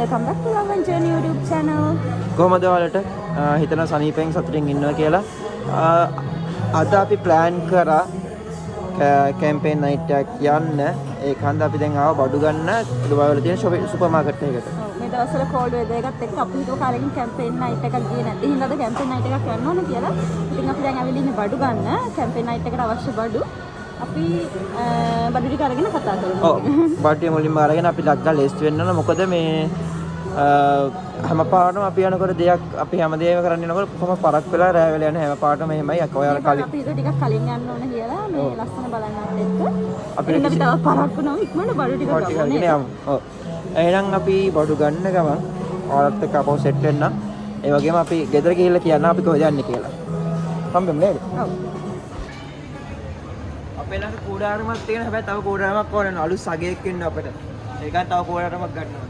welcome back to our journey YouTube channel. කොහමද ඔයාලට හිතන සනීපෙන් සතුටින් ඉන්නවා කියලා අද අපි ප්ලෑන් කරා කැම්පේන් නයිට් එකක් යන්න ඒක හන්ද අපි දැන් ආව බඩු ගන්න දුබායි වල තියෙන සුපර් මාකට් එකකට. මේ දවස්වල කෝල්ඩ් වෙදර් එකත් එක්ක අපි හිතුව කාලෙකින් කැම්පේන් නයිට් එකක් ගියේ නැති හින්දාද කැම්පේන් නයිට් එකක් යන්න ඕනේ කියලා. ඉතින් අපි දැන් ඇවිල්ලා ඉන්නේ බඩු ගන්න කැම්පේන් නයිට් එකට අවශ්‍ය බඩු. අපි බඩු ටික අරගෙන කතා කරමු. ඔව් බඩු මුලින්ම අරගෙන අපි ලග්ගා ලේස්ට් වෙන්න ඕන. මොකද මේ හැම පාරටම අපි යනකොට දෙයක් අපි හැමදේම කරන්න යනකොට කොහොම පරක් වෙලා රෑ වෙලා යන හැම පාරටම එහෙමයි. ඔයාලා කලින් අපි ඒක ටිකක් කලින් යන්න ඕන කියලා මේ ලස්සන බලන්නත් එක්ක අපි තව පරක් වුණා ඉක්මනට බඩු ටික ගමු. ඔව්. එහෙනම් අපි බඩු ගන්න ගමන් ඔයාලත් එක්ක අපව සෙට් වෙන්න. ඒ වගේම අපි ගෙදර ගිහිල්ලා කියන්න අපි කොහෙද යන්නේ කියලා. හම්බෙමු නේද? ඔව්. අපේ ළඟ කෝඩාරමක් තියෙන හැබැයි තව කෝඩාරමක් ඕන නෑ. අලුත් සගයක් ඉන්න අපිට. ඒකත් තව කෝඩාරමක් ගන්න ඕනේ.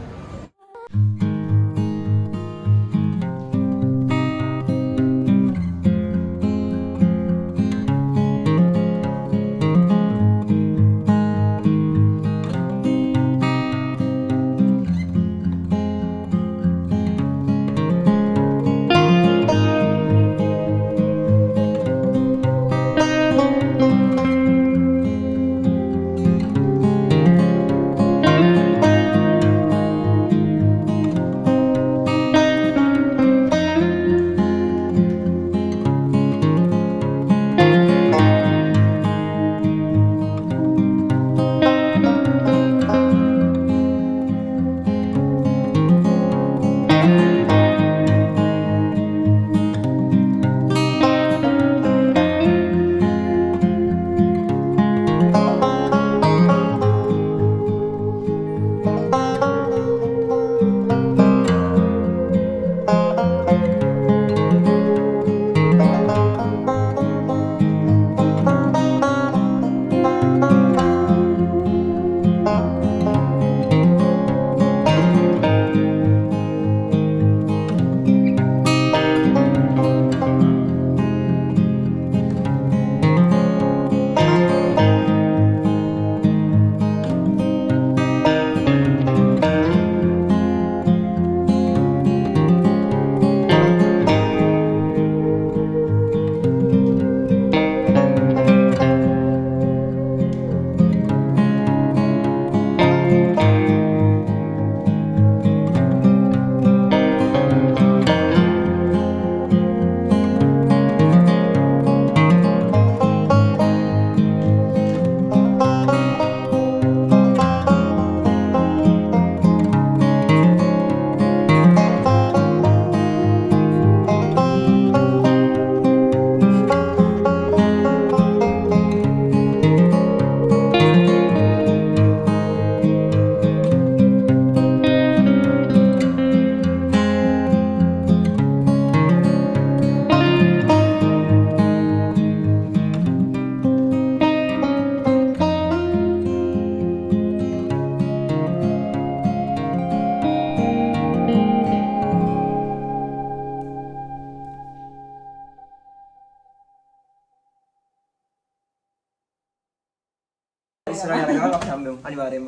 ඉස්සරහ යන ගමන් අපි හම්බෙමු අනිවාර්යයෙන්ම.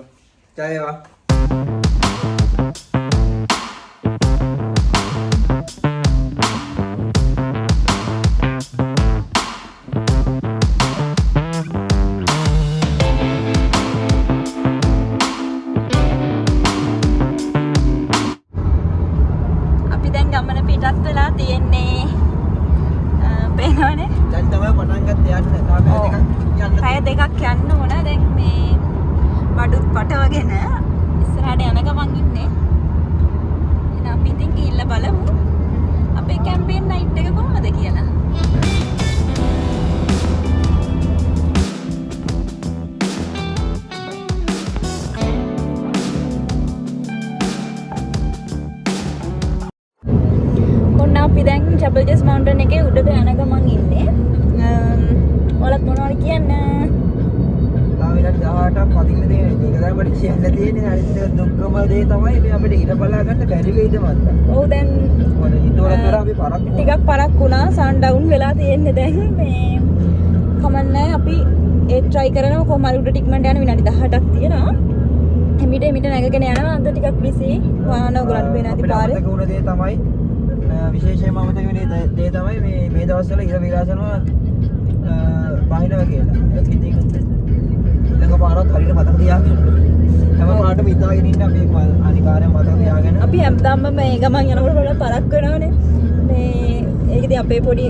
ජය වේවා. අපි දැන් ගමන පිටත් වෙලා තියෙන්නේ. පේනවනේ. දැන් තමයි පටන් ගත්තේ යන්න. පැය දෙකක් යන්න ඕන. දැන් මේ බඩුත් පටවගෙන ඉස්සරහට යන ගමන් ඉන්නේ. එහෙනම් අපි ඉතින් ගිහිල්ලා බලමු අපේ කැම්පේන් නයිට් එක කොහොමද කියලා. ඔන්න අපි දැන් ජබල් ජස් මවුන්ටන් එකේ උඩට යන ගමන් ඉන්නේ. ඔයාලත් මොනවද කියන්නේ? විනාඩි 18ක් පදින්න තියෙන. ඒක තමයි අපිට කියන්න තියෙන්නේ. අනිත් දුක්කම දේ තමයි මේ අපිට ඉර බලා ගන්න බැරි වෙයිද මන්ද. ඔව් දැන් මොන හිතවලතර අපි පරක් ටිකක් පරක් වුණා. සන්ඩවුන් වෙලා තියෙන්නේ දැන් මේ කමන්නේ අපි ඒක try කරනවා කොහොම හරි උඩට ඉක්මනට යන විනාඩි 18ක් තියෙනවා. එමිට නැගගෙන යනවා අන්ත ටිකක් බිසි වාහන ඔයගොල්ලන්ට පේන ඇති පාරේ. අපිට වුණ දේ තමයි විශේෂයෙන්ම අමතක වෙන දේ තමයි මේ දවස්වල ඉර විලාසනවා බහිනවා කියලා. ඒක ඉතින් ඊළඟ පාරත් හරියට මතක තියාගන්න. හැම පාරටම ඉඳාගෙන ඉන්න අපි අනිවාර්යෙන් මතක තියාගෙන. අපි හැමදාම මේ ගමන් යනකොට වල පරක් වෙනවනේ. මේ ඒකදී අපේ පොඩි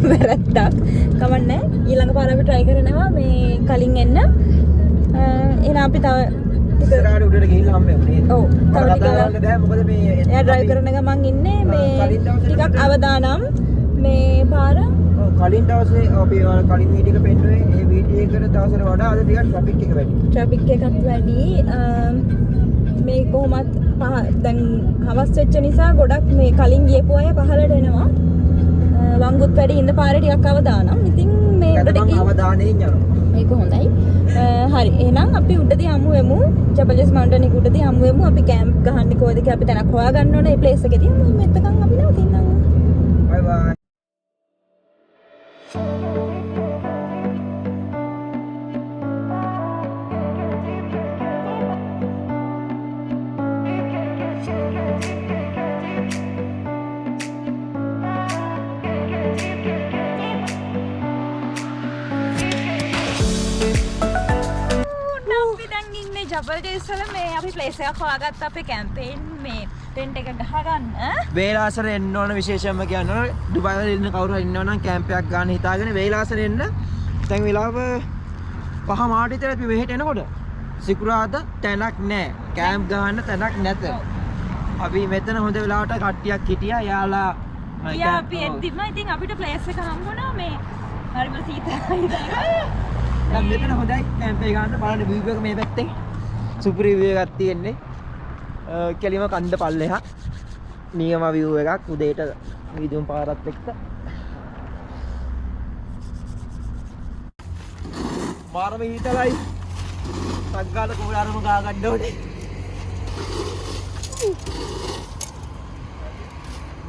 වැරද්දක් කමන්නේ. ඊළඟ පාර අපි try කරනවා මේ කලින් එන්න. එහෙනම් අපි තව ඉස්සරහට උඩට ගිහිල්ලා හම්බෙමු නේද? ඔව්. තව කතා කරන්න බෑ මොකද මේ එයා drive කරන ගමන් ඉන්නේ මේ ටිකක් අවදානම් මේ පාර. ඔව් කලින් දවසේ අපි කලින් වීඩියෝ එක පෙන්නුවේ ඒ වීඩියෝ එකට දවසට වඩා අද ටිකක් ට්‍රැෆික් එක වැඩි. ට්‍රැෆික් එකත් වැඩි. මේ කොහොමත් දැන් හවස් වෙච්ච නිසා ගොඩක් මේ කලින් ගියපු අය පහලට එනවා. වංගුත් වැඩි ඉන්න පාරේ ටිකක් අවදානම්. ඉතින් මේ උඩට මම අවදානේ යනවා. ඒක හොඳයි. හරි. එහෙනම් අපි උඩදී හමු වෙමු. ජබල්ස් මවුන්ටන් එක උඩදී හමු වෙමු. අපි කැම්ප් ගහන්නේ කොහෙද කියලා අපි තැනක් හොයාගන්න ඕනේ. මේ ප්ලේස් එකේදී මෙතකන් අපි නවතින්නම්. බයි බයි. ජබල්ස් වල මේ අපි ප්ලේස් එකක් හොයාගත්ත අපේ කැම්පේන් මේ ටෙන්ට් එක ගහගන්න. වේලාසර එන්න ඕන විශේෂයෙන්ම කියනවා ඩුබායි වල ඉන්න කවුරු හරි ඉන්නවා නම් කැම්ප් එකක් ගන්න හිතාගෙන වේලාසර එන්න. දැන් වෙලාව 5 මාට විතර අපි මෙහෙට එනකොට සිකුරාදා තැනක් නැහැ. කැම්ප් ගහන්න තැනක් නැත. අපි මෙතන හොඳ වෙලාවට කට්ටියක් හිටියා. යාලා අපි එද්දිම ඉතින් අපිට ප්ලේස් එක හම්බුණා මේ හරිම සීතලයි. දැන් මෙතන හොඳයි කැම්ප් එක ගන්න බලන්න view එක මේ පැත්තෙන්. සුපිරි view එකක් තියෙන්නේ. කෙලිම කන්ද පල්ලෙහා නියම view එකක් උදේට විදුම් පාරත් එක්ක. මාරම හීතලයි. සංගාල කුලාරම ගා ගන්න ඕනේ.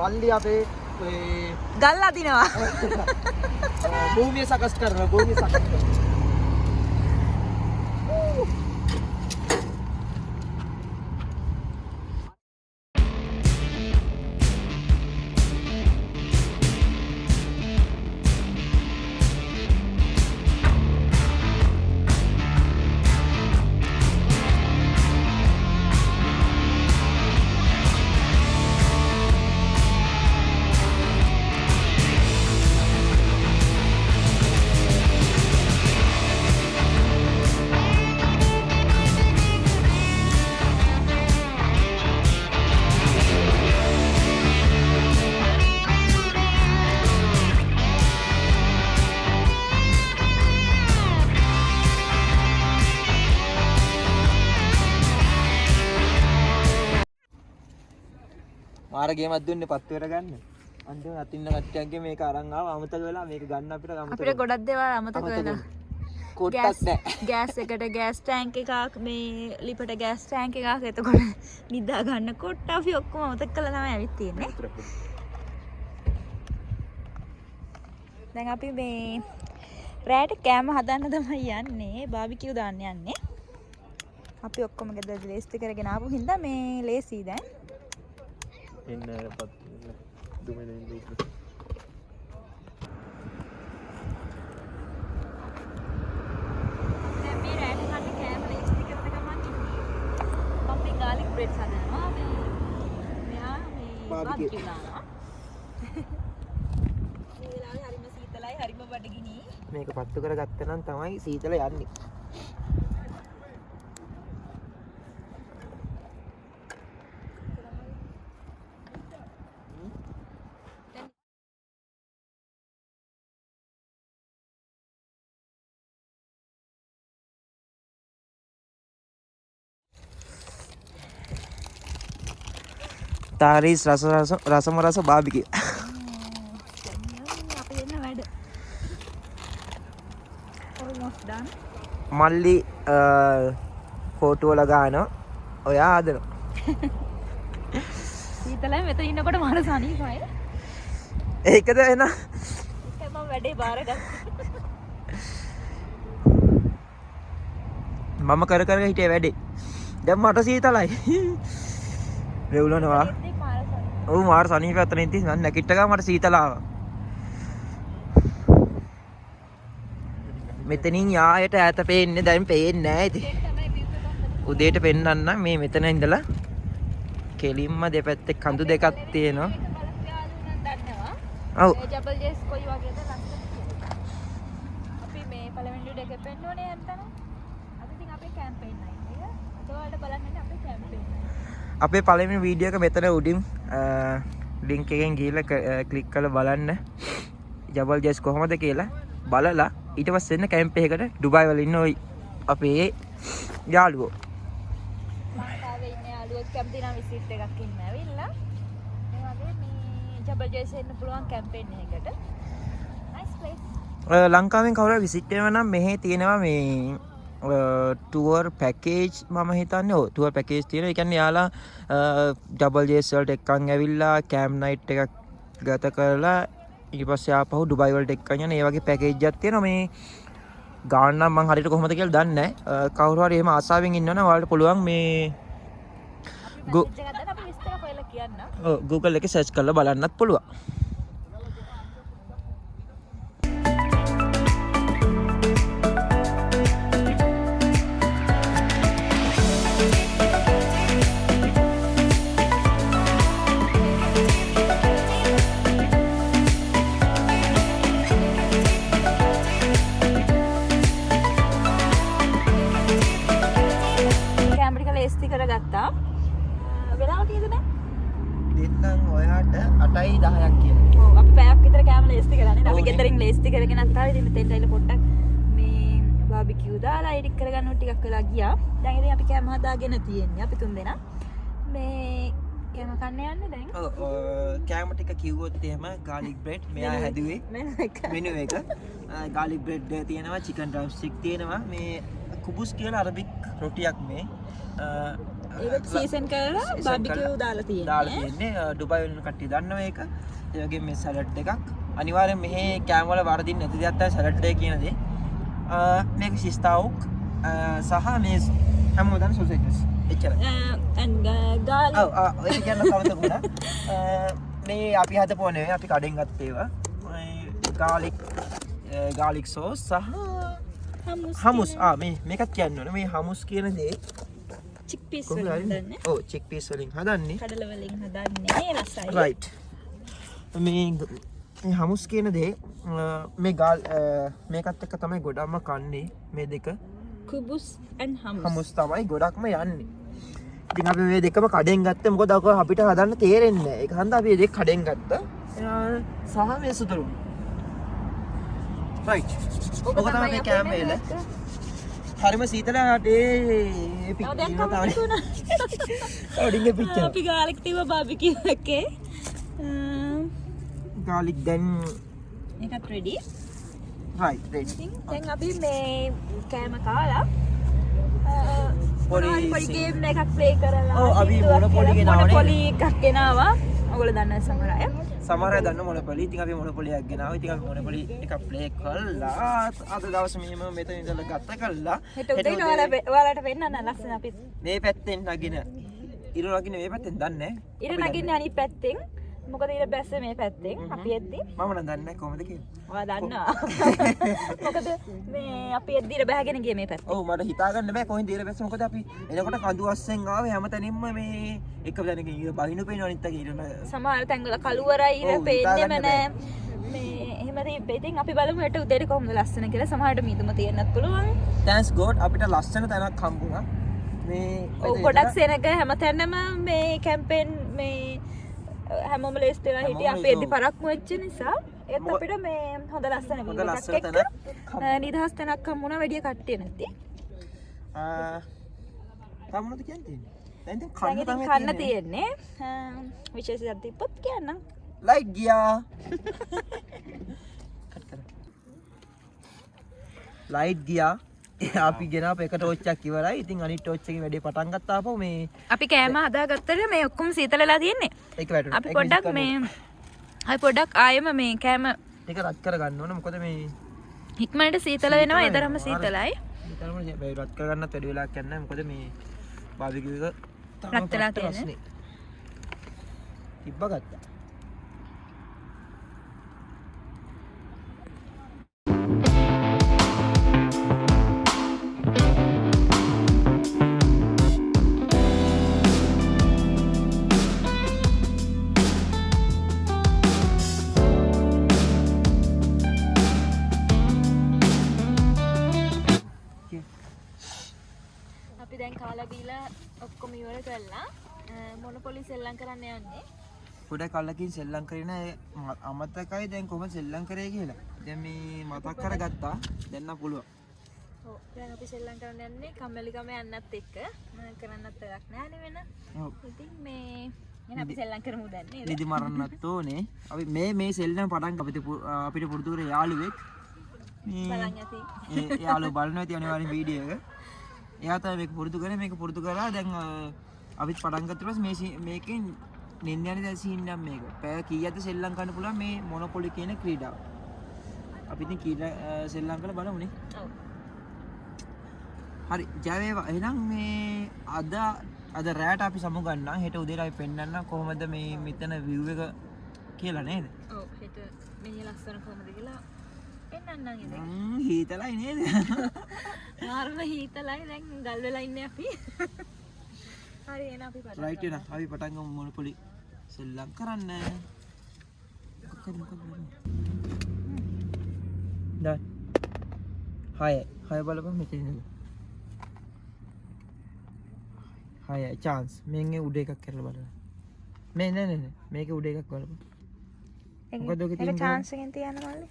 මල්ලි අපේ ගල් අදිනවා. භූමිය සකස් කරනවා. භූමිය සකස් කරනවා. මාර ගේමක් දුන්නේ පත්තු වෙර ගන්න. අන්තිම අතින්න කට්ටියන්ගේ මේක අරන් ආව අමතක වෙලා මේක ගන්න අපිට අපිට ගොඩක් දේවල් අමතක වෙලා. කොට්ටක් නැහැ. ගෑස් එකට ගෑස් ටැංක් එකක් මේ ලිපට ගෑස් ටැංක් එකක් එතකොට නිදා ගන්න කොට අපි ඔක්කොම අමතක කරලා තමයි ඇවිත් තියෙන්නේ. දැන් අපි මේ රෑට කෑම හදන්න තමයි යන්නේ. බාබිකියු දාන්න යන්නේ. අපි ඔක්කොම ගෙදර ලේස්ති කරගෙන ආපු හින්දා මේ ලේසි දැන්. ඉන්න පත් දුමෙන් ඉන්න ඉන්න. දැන් මේ රෑට කන්න කෑම ලේස්ති කරන ගමන් ඉන්නේ. අපි garlic bread හදනවා. මෙයා මේ බාබිකියු දානවා. මේ වෙලාවේ හරිම සීතලයි හරිම බඩගිනි. මේක පත්තු කරගත්ත නම් තමයි සීතල යන්නේ. තාරීස් රසම රස බාබිකියු. අපි එන්න වැඩ. almost done. මල්ලි ෆෝටුවල ගානවා. ඔයා හදනවා. සීතලයි මෙතන ඉන්නකොට මාර සනීපයි. ඒකද එන ඒක මම වැඩේ බාරගත්තා. මම කර කර හිටියේ වැඩේ. දැන් මට සීතලයි. රෙවුලනවා. ඔව් මාර සනීප අතන ඉඳි මම නැගිට ගා මට සීතල ආවා. මෙතනින් යායට ඈත පේන්නේ දැන් පේන්නේ නැහැ ඉතින්. උදේට පෙන්නන්න මේ මෙතන ඉඳලා කෙලින්ම දෙපැත්තේ කඳු දෙකක් තියෙනවා. ඔව්. ඒ ජබල් ජෙස් කොයි වගේද ලස්සන කියලා. අපි මේ පළවෙනි ඩේ එක පෙන්න ඕනේ නැත්නම්. අද ඉතින් අපේ කැම්පේන් නයිට් එක. ඔයාලට බලන්න අපේ කැම්පේන්. අපේ පළවෙනි වීඩියෝ එක මෙතන උඩින් ලින්ක් එකෙන් ගිහලා ක්ලික් කරලා බලන්න. ජබල් ජෙස් කොහමද කියලා බලලා ඊට පස්සේ එන්න කැම්ප් එකකට ඩුබායි වල ඉන්න ඔය අපේ යාළුවෝ. ලංකාවේ ඉන්න යාළුවෝ කැම්පේ නම් විසිට් එකක් ඉන්න ඇවිල්ලා. ඒ වගේ මේ ජබල් ජෙස් එන්න පුළුවන් කැම්පේන් එකකට. Nice place. ලංකාවෙන් කවුරු විසිට් වෙනවා නම් මෙහි තියෙනවා මේ ටුවර් පැකේජ් මම හිතන්නේ ඔව් ටුවර් පැකේජ් තියෙනවා. ඒ කියන්නේ යාලා ඩබල් ජෙස් වලට එක්කන් ඇවිල්ලා කැම්ප් නයිට් එකක් ගත කරලා ඊට පස්සේ ආපහු ඩුබායි වලට එක්කන් යන ඒ වගේ පැකේජ් එකක් තියෙනවා. මේ ගාන නම් මම හරියට කොහොමද කියලා දන්නේ නැහැ. කවුරු හරි එහෙම ආසාවෙන් ඉන්නවනම් ඔයාලට පුළුවන් මේ Google එකේ සර්ච් කරලා බලන්නත් පුළුවන්. කරගත්තා. වෙලාව කීයද දැන්? දෙන්නම් ඔයාට 8යි 10ක් කියලා. ඔව් අපි පැයක් විතර කෑම ලේස්ති කරන්නේ. අපි ගෙදරින් ලේස්ති කරගෙන අත්තාවේ ඉතින් මෙතෙන්ට ඇවිල්ලා පොඩ්ඩක් මේ බාබිකියු දාලා එඩිට් කරගන්න ටිකක් වෙලා ගියා. දැන් ඉතින් අපි කෑම හදාගෙන තියෙන්නේ. අපි තුන් දෙනා. මේ කෑම කන්න යන්නේ දැන්. ඔව් කෑම ටික කිව්වොත් එහෙම garlic bread මෙයා හැදුවේ. මෙනු එක. garlic bread තියෙනවා, chicken drumstick තියෙනවා. මේ කුබුස් කියලා අරබික් රොටියක් මේ ඒක සීසන් කරලා බාබිකියු දාලා තියෙන්නේ. ඩුබායි වල කට්ටිය දන්නවා ඒක. ඒ වගේම මේ සලාඩ් එකක්. අනිවාර්යෙන් මෙහි කෑම වල වරදින් නැති දෙයක් තමයි සලාඩ් එක කියන දේ. මේක සිස්තාවුක් සහ මේ හැමෝම දන්න සොසේජස්. එච්චරයි. ගාලි. ඔව් ඒක කියන්න කවුද වුණා. මේ අපි හදපුවා නෙවෙයි අපි කඩෙන් ගත්ත ඒවා. garlic sauce සහ හමුස්. මේකත් කියන්න ඕනේ. මේ හමුස් කියන දේ chickpeas වලින් හදන්නේ. ඔව් chickpeas වලින් හදන්නේ. කඩල වලින් හදන්නේ රසයි. right. මේ හමුස් කියන දේ මේ මේකත් එක්ක තමයි ගොඩක්ම කන්නේ මේ දෙක. කුබුස් and hummus. හමුස් තමයි ගොඩක්ම යන්නේ. ඉතින් අපි මේ දෙකම කඩෙන් ගත්තා. මොකද අපිට හදන්න තේරෙන්නේ නැහැ. ඒක හන්ද අපි මේ දෙක කඩෙන් ගත්තා. සහ මේ සුදුරු. right. ඔක තමයි මේ කෑම වේල. හරිම සීතලට ඒ පිටින් තමයි. අපි ගාලික් තියුවා බාබිකියු එකේ. garlic දැන් ඒකත් ready. right ready. දැන් අපි මේ කෑම කාලා පොඩි ගේම් එකක් ප්ලේ කරලා ඔව් අපි මොනොපොලි ගෙනාවා නේ. මොනොපොලි එකක් ගෙනාවා. ඔයගොල්ලෝ දන්න සමහර අය. සමහර අය දන්න මොනොපොලි. ඉතින් අපි මොනොපොලියක් ගෙනාවා. ඉතින් අපි මොනොපොලි එකක් ප්ලේ කළා. අද දවසේ මෙහෙම මෙතන ඉඳලා ගත කළා. හෙට උදේ ඔයාලට වෙන්නන්න ලස්සන අපි මේ පැත්තෙන් නගින ඉර නගින මේ පැත්තෙන් දන්නේ ඉර නගින්නේ අනිත් පැත්තෙන්. මොකද ඉර බැස්සේ මේ පැත්තෙන් අපි එද්දි මම නම් දන්නේ කොහොමද කියලා. ඔයා දන්නවා. මොකද මේ අපි එද්දි ඉර බහගෙන ගියේ මේ පැත්තෙන්. ඔව් මට හිතා ගන්න බෑ කොහෙන්ද ඉර බැස්සේ. මොකද අපි එනකොට කඳු අස්සෙන් ආවේ හැමතැනින්ම මේ එක දැනකින් ඉර බහිනු පේනවා අනිත් එක ඉර සමහර තැන්වල කළුවරයි ඉර පේන්නේම නෑ. මේ එහෙම ඉතින් අපි බලමු හෙට උදේට කොහොමද ලස්සන කියලා. සමහරට මිදුම තියෙන්නත් පුළුවන්. thanks god අපිට ලස්සන තැනක් හම්බුණා. මේ ඔව් ගොඩක් සෙනග හැමතැනම මේ කැම්පේන් මේ හැමෝම ලේස් වෙලා හිටියේ අපි එද්දි පරක්කු වෙච්ච නිසා ඒත් අපිට මේ හොඳ ලස්සන නිදහස් තැනක් හම්බුණා වැඩි කට්ටිය නැති. මොනවද කියන්නේ? දැන් කන්න තියෙන්නේ. විශේෂයක් තිබ්බොත් කියන්නම්. ලයිට් ගියා. ලයිට් ගියා. අපි ගෙනාපු එක ටෝච් එකක් ඉවරයි. ඉතින් අනිත් ටෝච් එකේ වැඩේ පටන් ගත්තා ආපහු මේ අපි කෑම හදාගත්තට මේ ඔක්කොම සීතලලා තියෙන්නේ. ඒක වැටුණා. අපි පොඩ්ඩක් මේ අපි පොඩ්ඩක් ආයෙම මේ කෑම ඒක රත් කර ගන්න ඕන. මොකද මේ ඉක්මනට සීතල වෙනවා. ඒතරම්ම සීතලයි. ඊතරම් මේ රත් කර ගන්නත් වැඩි වෙලාවක් යන්නේ නැහැ. මොකද මේ බාබිකියු එක රත් වෙලා තියෙන්නේ. තිබ්බ ගත්තා. අපි දැන් කාලා බීලා ඔක්කොම ඉවර කරලා මොනොපොලි සෙල්ලම් කරන්න යන්නේ. ගොඩක් කල්ලකින් සෙල්ලම් කරන අමතකයි දැන් කොහොමද සෙල්ලම් කරේ කියලා. දැන් මේ මතක් කරගත්තා. දැන් නම් පුළුවන්. ඔව් දැන් අපි සෙල්ලම් කරන්න යන්නේ කම්මැලිකම යන්නත් එක්ක කරන්නත් වැඩක් නැහැ නේ වෙන. ඔව්. ඉතින් මේ එහෙනම් අපි සෙල්ලම් කරමු දැන් නේද? නිදි මරන්නත් ඕනේ. අපි මේ සෙල්ලම් පටන් අපිට පුරුදු කරේ යාළුවෙක්. බලන් යති. ඒ යාළුවා බලනවා ඉතින් අනිවාර්යෙන් වීඩියෝ එක. එයා තමයි මේක පුරුදු කරේ. මේක පුරුදු කරලා දැන් අපිත් පටන් ගත්ත පස්සේ මේකෙන් නින්ද යන දැන් සීන් නම් මේක. පැය කීයක්ද සෙල්ලම් කරන්න පුළුවන් මේ මොනොපොලි කියන ක්‍රීඩාව. අපි ඉතින් කීලා සෙල්ලම් කරලා බලමුනේ. ඔව්. හරි ජය වේවා. එහෙනම් මේ අද රැට අපි සමු ගන්නම්. හෙට උදේට අපි පෙන්නන්න කොහොමද මේ මෙතන view එක කියලා නේද? ඔව් හෙට මෙහි ලස්සන කොහමද කියලා පෙන්නන්නම් ඉතින්. හීතලයි නේද? ආරම හීතලයි දැන් ගල් වෙලා ඉන්නේ අපි. හරි එහෙනම් අපි පටන් රයිට් එන අපි පටන් ගමු මොනොපොලි සෙල්ලම් කරන්න. දැන් හය බලපන් මෙතන ඉඳලා. හය chance මේකේ උඩ එකක් කරලා බලන්න. මේ නෑ මේකේ උඩ එකක් බලපන්. මොකද ඔක තියෙන්නේ? chance එකෙන් තියන්න මල්ලි.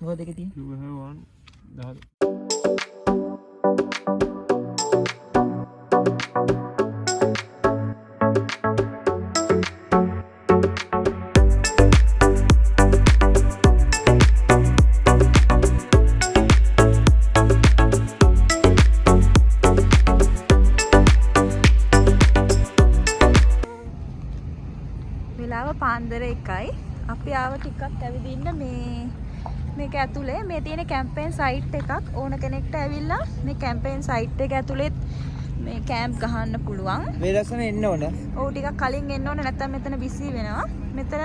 මොකද එකේ තියෙන්නේ? You have one. That. වෙලාව පාන්දර 1යි. අපි ආව ටිකක් ඇවිදින්න මේක ඇතුලේ මේ තියෙන කැම්පේන් සයිට් එකක්. ඕන කෙනෙක්ට ඇවිල්ලා මේ කැම්පේන් සයිට් එක ඇතුලේ මේ කැම්ප් ගහන්න පුළුවන්. මේ ලස්සන එන්න ඕන. ඔව් ටිකක් කලින් එන්න ඕන නැත්නම් මෙතන බිසි වෙනවා. මෙතන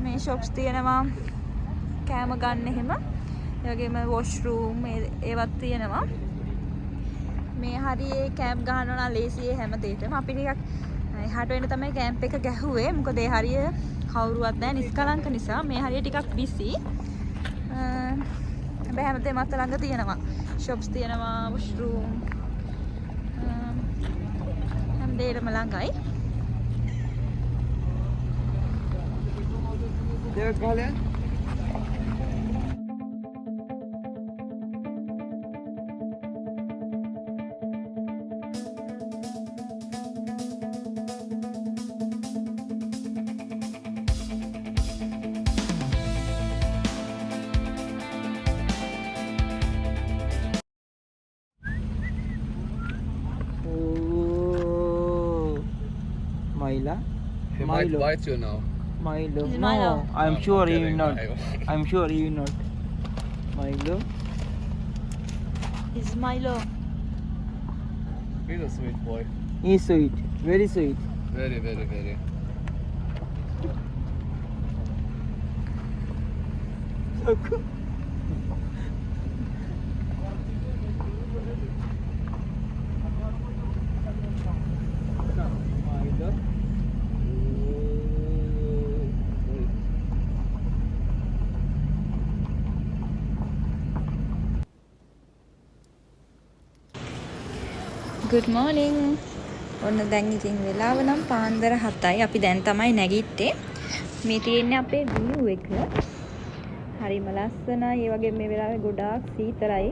මේ shops තියෙනවා. කෑම ගන්න එහෙම. ඒ වගේම washroom ඒවත් තියෙනවා. මේ හරියේ කැම්ප් ගහනවා නම් ලේසියේ හැම දෙයකම අපි ටිකක් එහාට වෙන තමයි කැම්ප් එක ගැහුවේ. මොකද ඒ හරිය කවුරුවත් නැහැ නිස්කලංක නිසා. මේ හරිය ටිකක් බිසි. හැබැයි හැමදේම අත ළඟ තියෙනවා. shops තියෙනවා, washroom හැමදේම ළඟයි. දෙයක් ගහලා Myla? He might Milo. bite you now. Milo. Is No, Milo? I'm No, sure I'm he will kidding, not. Milo. I'm sure he will not. Milo. Is Milo. He's a sweet boy. He's sweet. Very sweet. Very, very, very. So cool. Milo. Good morning. ඔන්න දැන් ඉතින් වෙලාව නම් පාන්දර 7යි. අපි දැන් තමයි නැගිට්ටේ. මේ තියෙන්නේ අපේ view එක. හරිම ලස්සනයි. ඒ වගේම මේ වෙලාවේ ගොඩාක් සීතලයි.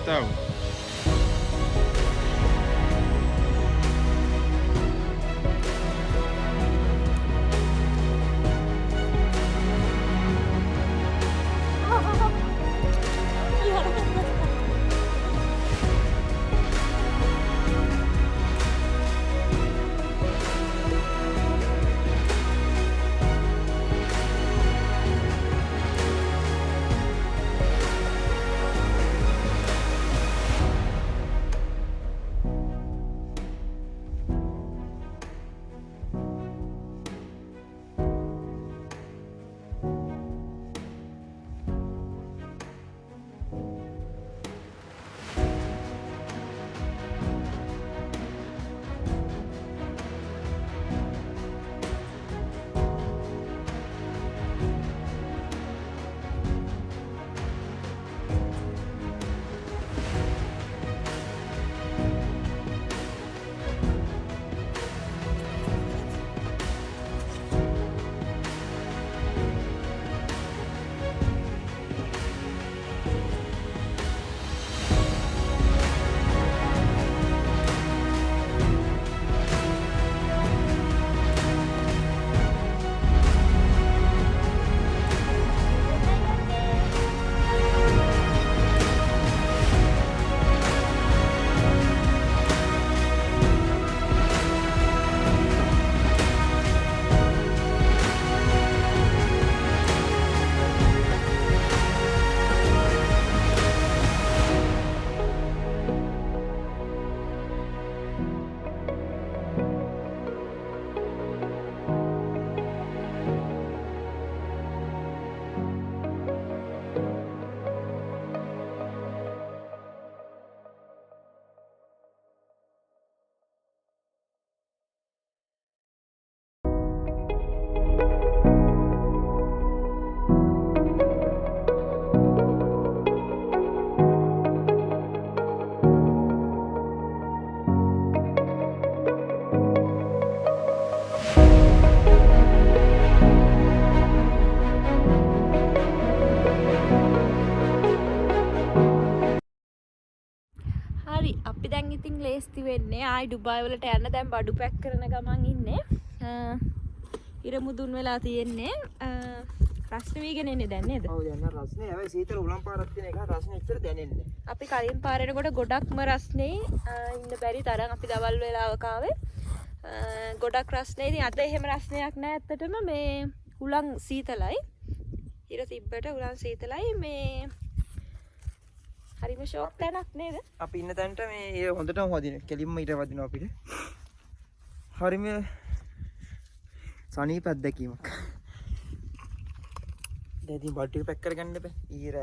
tahu. හරි අපි දැන් ඉතින් ලේස්ති වෙන්නේ ආයි ඩුබායි වලට යන්න දැන් බඩු පැක් කරන ගමන් ඉන්නේ ඉර මුදුන් වෙලා තියෙන්නේ රස්නේ වීගෙන එන්නේ දැන් නේද ඔව් දැන් රස්නේ හැබැයි සීතල උලම් පාරක් තියෙන එක රස්නේ ඉතර දැනෙන්නේ අපි කලින් පාරේනකොට ගොඩක්ම රස්නේ ඉන්න බැරි තරම් අපි දවල් වෙලාවක ආවේ ගොඩක් රස්නේ ඉතින් අද එහෙම රස්නයක් නැහැ ඇත්තටම මේ උලන් සීතලයි ඉර තිබ්බට උලන් සීතලයි මේ හරිම ෂෝක් තැනක් නේද? අපි ඉන්න තැනට මේ හොඳටම වදින. කෙලින්ම ඊට වදිනවා අපිට. හරිම සනීප අත්දැකීමක්. දැන් ඉතින් බඩු ටික පැක් කරගන්න බෑ. ඊර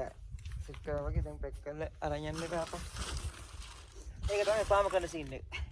සෙට් කරා වගේ දැන් පැක් කරලා අරන් යන්න බෑ අපා. ඒක තමයි පාම කරන සීන් එක.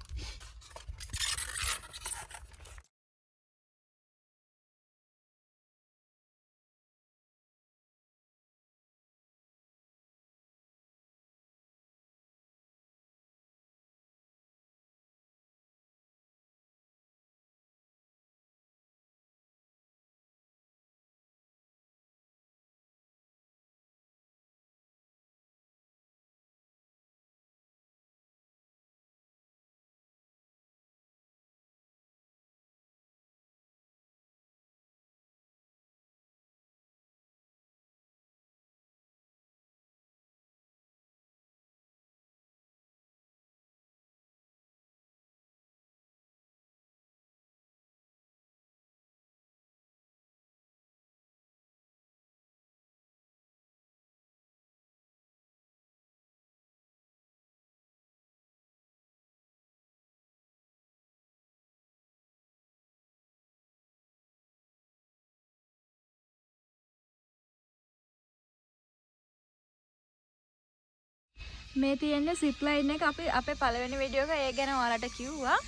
මේ තියෙන්නේ zip line එක අපි අපේ පළවෙනි වීඩියෝ එක ඒ ගැන ඔයාලට කිව්වා.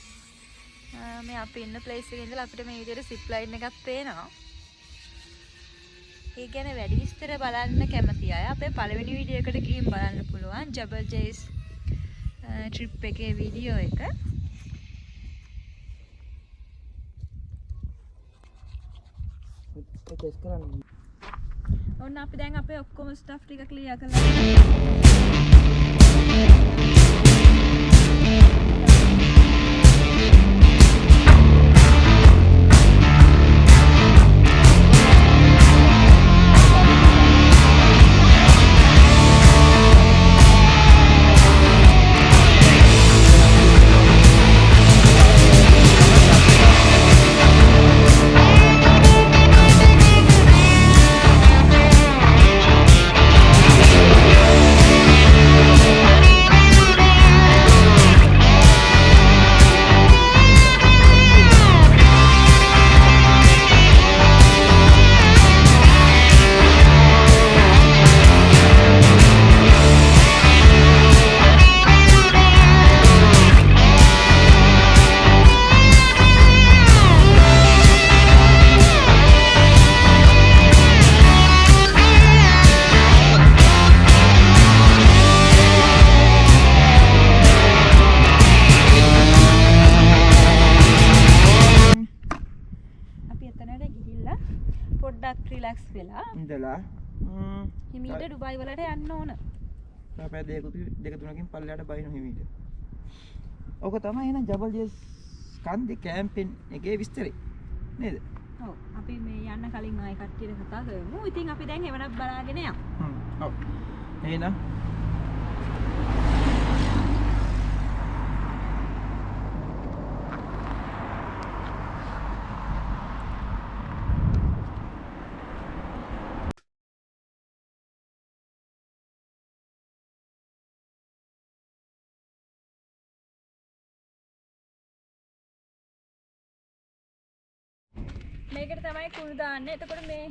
මේ අපි ඉන්න place එකේ ඉඳලා අපිට මේ විදිහට zip line එකක් පේනවා. ඒ ගැන වැඩි විස්තර බලන්න කැමති අය අපේ පළවෙනි වීඩියෝ එකට ගිහින් බලන්න පුළුවන්. ජබල් ජේස් trip එකේ වීඩියෝ එක. ටෙස්ට් කරන්න. ඔන්න අපි දැන් අපේ ඔක්කොම ස්ටෆ් ටික ක්ලියර් කළා. අපි එතනට ගිහිල්ලා පොඩ්ඩක් රිලැක්ස් වෙලා ඉඳලා හිමීට ඩුබායි වලට යන්න ඕන. පැය දෙක තුනකින් පල්ලෙහාට බයින හිමීට. ඔක තමයි එහෙනම් ජබල් ජේස් කන්දේ කැම්පේන් එකේ විස්තරේ. නේද? ඔව්. අපි මේ යන්න කලින් ආයෙ කට්ටියට කතා කරමු. ඉතින් අපි දැන් එවනක් බලාගෙන යමු. ඔව්. එහෙනම් මේකට තමයි කුණු දාන්නේ. එතකොට මේ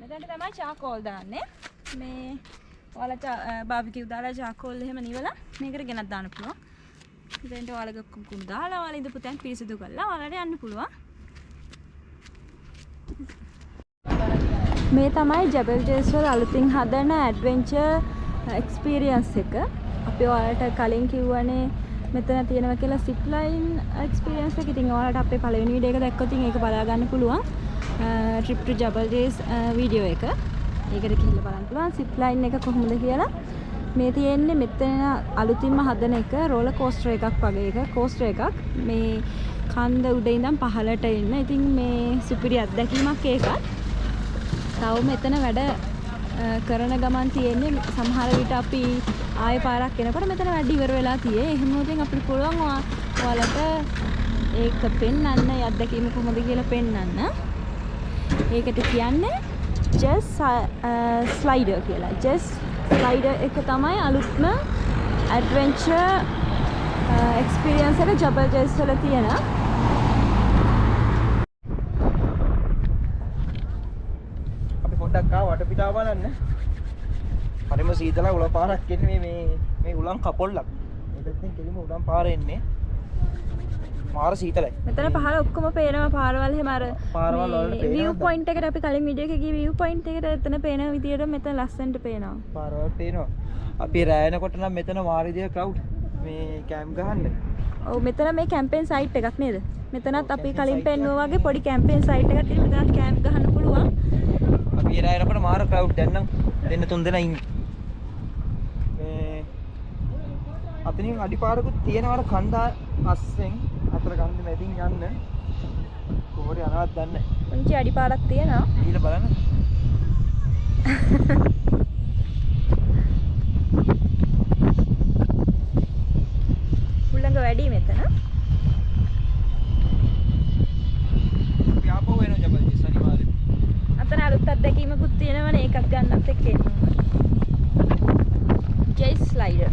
මෙතනට තමයි චාකෝල් දාන්නේ. මේ ඔයාලා බාබිකියු දාලා චාකෝල් එහෙම නිවලා මේකට ගෙනත් දාන්න පුළුවන්. ඉතින්ට ඔයාලා කුණු දාලා ඔයාලා ඉඳපු තැන් පිරිසිදු කරලා ඔයාලට යන්න පුළුවන්. මේ තමයි ජබල් ජේස් වල අලුතින් හදන ඇඩ්වෙන්චර් එක්ස්පීරියන්ස් එක. අපි ඔයාලට කලින් කිව්වනේ මෙතන තියෙනවා කියලා සිප් ලයින් එක්ස්පීරියන්ස් එක. ඉතින් ඔයාලට අපේ පළවෙනි වීඩියෝ එක දැක්කොත් ඒක බලා ගන්න පුළුවන්. ට්‍රිප් ටු ජබල් ජේස් වීඩියෝ එක. ඒකට ගිහිල්ලා බලන්න පුළුවන් සිප් ලයින් එක කොහොමද කියලා. මේ තියෙන්නේ මෙතන අලුතින්ම හදන එක රෝලර් කෝස්ටර් එකක් වගේ එක. කෝස්ටර් එකක් මේ කන්ද උඩ ඉඳන් පහළට එන්න. ඉතින් මේ සුපිරි අත්දැකීමක් ඒකත්. තව මෙතන වැඩ කරන ගමන් තියෙන්නේ සමහර විට අපි ආයෙ පාරක් එනකොට මෙතන වැඩ ඉවර වෙලා තියෙයි. එහෙම උතින් අපිට පුළුවන් ඔයාලට ඒක පෙන්වන්න අත්දැකීම කොහොමද කියලා පෙන්වන්න. ඒකට කියන්නේ just slider කියලා. just slider එක තමයි අලුත්ම adventure experience එක ජබල් ජේස් වල තියෙන. අපි පොඩ්ඩක් ආව වටපිටාව බලන්න. හරිම සීතලයි උල පාරක් එන්නේ මේ උලන් කපොල්ලක්. මේ පැත්තෙන් කෙලිම උලන් පාර එන්නේ. මාර සීතලයි. මෙතන පහළ ඔක්කොම පේනවා පාරවල් එහෙම අර පාරවල් වලට පේනවා. view point එකට අපි කලින් වීඩියෝ එකේ ගිය view point එකට එතන පේන විදියට මෙතන ලස්සනට පේනවා. පාරවල් පේනවා. අපි රැයනකොට නම් මෙතන මාරිදිය ක්‍රවුඩ් මේ කැම්ප් ගහන්න. ඔව් මෙතන මේ කැම්පේන් සයිට් එකක් නේද? මෙතනත් අපි කලින් පෙන්නුවා වගේ පොඩි කැම්පේන් සයිට් එකක් තියෙන මෙතනත් කැම්ප් ගහන්න පුළුවන්. අපි රැයනකොට මාර ක්‍රවුඩ් දැන් නම් දෙන්න තුන් දෙනා ඉන්නේ. මේ අතනින් අඩිපාරකුත් තියෙනවා අර කන්ද අස්සෙන් අතර කන්ද මැදින් යන්න. කොහොමද යනවද දන්නේ නැහැ. පුංචි අඩිපාරක් තියෙනවා. ගිහලා බලන්න. උල්ලංග වැඩි මෙතන. අපි ආපහු එනවා ජබල් ජේස් අනිවාර්යෙන්. අතන අලුත් අත්දැකීමකුත් තියෙනවනේ ඒකක් ගන්නත් එක්ක එන්න. J slider.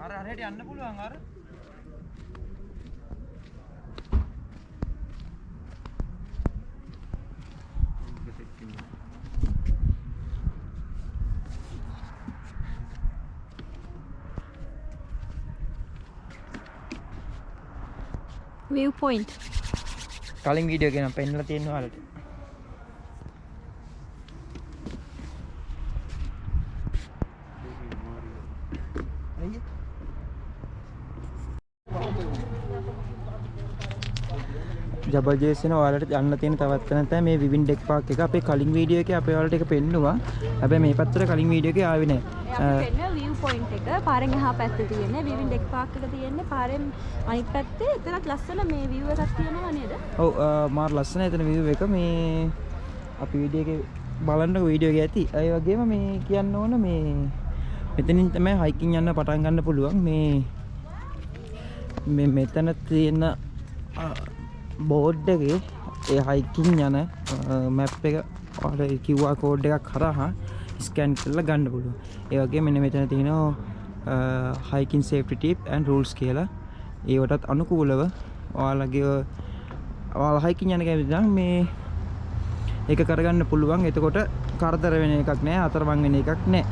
අර හරියට යන්න පුළුවන් අර. view point කලින් වීඩියෝ එකේ නම් පෙන්නලා තියෙනවා ඔයාලට. ජබල් ජේසින ඔයාලට යන්න තියෙන තවත් තැන තමයි මේ විවින් ඩෙක් පාක් එක. අපේ කලින් වීඩියෝ එකේ අපි ඔයාලට ඒක පෙන්නුවා. හැබැයි මේ පැත්තට කලින් වීඩියෝ එකේ ආවේ නැහැ. අපි පෙන්න view point එක පාරෙන් එහා පැත්තේ තියෙන්නේ විවින් ඩෙක් පාක් එක තියෙන්නේ පාරෙන් අනිත් පැත්තේ. එතනත් ලස්සන මේ view එකක් තියෙනවා නේද? ඔව් මාර ලස්සන එතන view එක මේ අපි වීඩියෝ එකේ බලන්න වීඩියෝ එකේ ඇති. ඒ වගේම මේ කියන්න ඕන මේ මෙතනින් තමයි හයිකින් යන්න පටන් ගන්න පුළුවන්. මේ මෙතන තියෙන බෝඩ් එකේ ඒ හයිකින් යන මැප් එක ඔයාලට QR කෝඩ් එකක් හරහා ස්කෑන් කරලා ගන්න පුළුවන්. ඒ වගේම මෙන්න මෙතන තියෙනවා hiking safety tips and rules කියලා. ඒවටත් අනුකූලව ඔයාලා hiking යන කැමති නම් මේ ඒක කරගන්න පුළුවන්. එතකොට කරදර වෙන එකක් නෑ, අතරමං වෙන එකක් නෑ.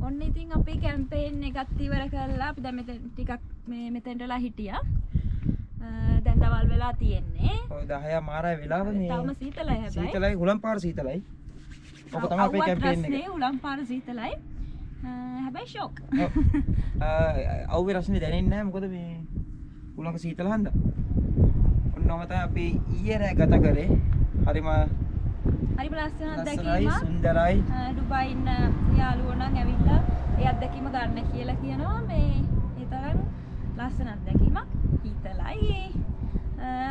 ඔන්න ඉතින් අපේ කැම්පේන් එකත් ඉවර කරලා අපි දැන් මෙතන ටිකක් මේ මෙතෙන්ටලා හිටියා. දැන් දවල් වෙලා තියෙන්නේ. ඔය 10 මාරයි වෙලාව මේ. තාම සීතලයි හැබැයි. සීතලයි උලම් පාර සීතලයි. ඔක තමයි අපේ කැම්පේන් එක. නේ උලම් පාර සීතලයි. හැබැයි ෂොක්. අවුවේ රසනේ දැනෙන්නේ නැහැ මොකද මේ උලංග සීතල හන්ද. ඔන්නම තමයි අපි ඊයේ රෑ ගත කරේ. හරිම ලස්සන අත්දැකීමක්. සුන්දරයි. ඩුබායි ඉන්න යාළුවෝ නම් ඇවිල්ලා ඒ අත්දැකීම ගන්න කියලා කියනවා. මේ ඒ තරම් ලස්සන අත්දැකීමක්. හිතලයි.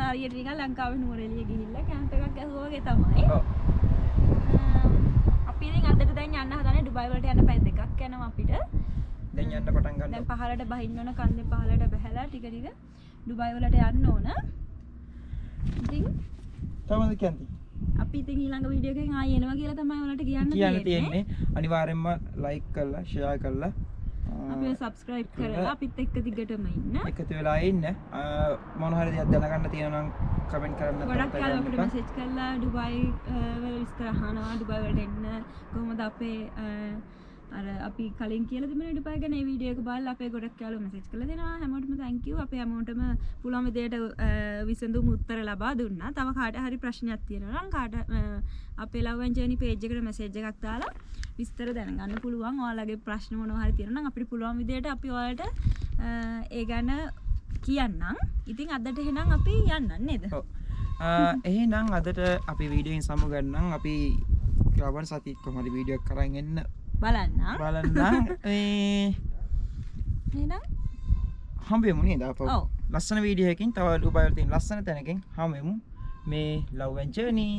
හරියට නිකන් ලංකාවේ නුවරඑළිය ගිහිල්ලා කැම්ප් එකක් ගැහුවා වගේ තමයි. ඔව්. අපි ඉතින් අදට දැන් යන්න හදනේ ඩුබායි වලට යන්න පැය දෙකක් යනවා අපිට. දැන් යන්න පටන් ගන්නවා. දැන් පහළට බහින්න ඕන කන්දේ පහළට බහැලා ටික ටික ඩුබායි වලට යන්න ඕන. ඉතින් කොහොමද කියන්නේ? අපි ඉතින් ඊළඟ වීඩියෝ එකෙන් ආයෙ එනවා කියලා තමයි ඔයාලට කියන්න තියෙන්නේ. අනිවාර්යෙන්ම ලයික් කරලා ෂෙයා කරලා අපිව subscribe කරලා අපිත් එක්ක දිගටම ඉන්න. එකතු වෙලා ඉන්න. මොන හරි දෙයක් දැනගන්න තියෙනවා නම් කමෙන්ට් කරන්න ගොඩක් අය අපිට මැසේජ් කරලා ඩුබායි වල විස්තර අහනවා. ඩුබායි වලට එන්න කොහොමද අපේ අර අපි කලින් කියලා තිබුණේ ඩුබායි ගැන. මේ වීඩියෝ එක බලලා අපේ ගොඩක් යාළුවෝ මැසේජ් කරලා දෙනවා. හැමෝටම thank you. අපේ හැමෝටම පුළුවන් විදියට විසඳුම් උත්තර ලබා දුන්නා. තව කාට හරි ප්‍රශ්නයක් තියෙනවා නම් කාට අපේ Love and Journey page එකට මැසේජ් එකක් දාලා විස්තර දැනගන්න පුළුවන්. ඔයාලගේ ප්‍රශ්න මොනවා හරි තියෙනවා නම් අපිට පුළුවන් විදියට අපි ඔයාලට ඒ ගැන කියන්නම්. ඉතින් අදට එහෙනම් අපි යන්නම් නේද? ඔව්. එහෙනම් අදට අපි වීඩියෝෙන් සමුගන්නම්. අපි ලබන සතියේ කොහොමද වීඩියෝ එකක් කරන් එන්න බලන්න. එහෙනම් හම්බෙමු නේද? අපෝ ඔව්. ලස්සන වීඩියෝ එකකින් තව ඩුබායි වල තියෙන ලස්සන තැනකින් හම්බෙමු. මේ Love and Journey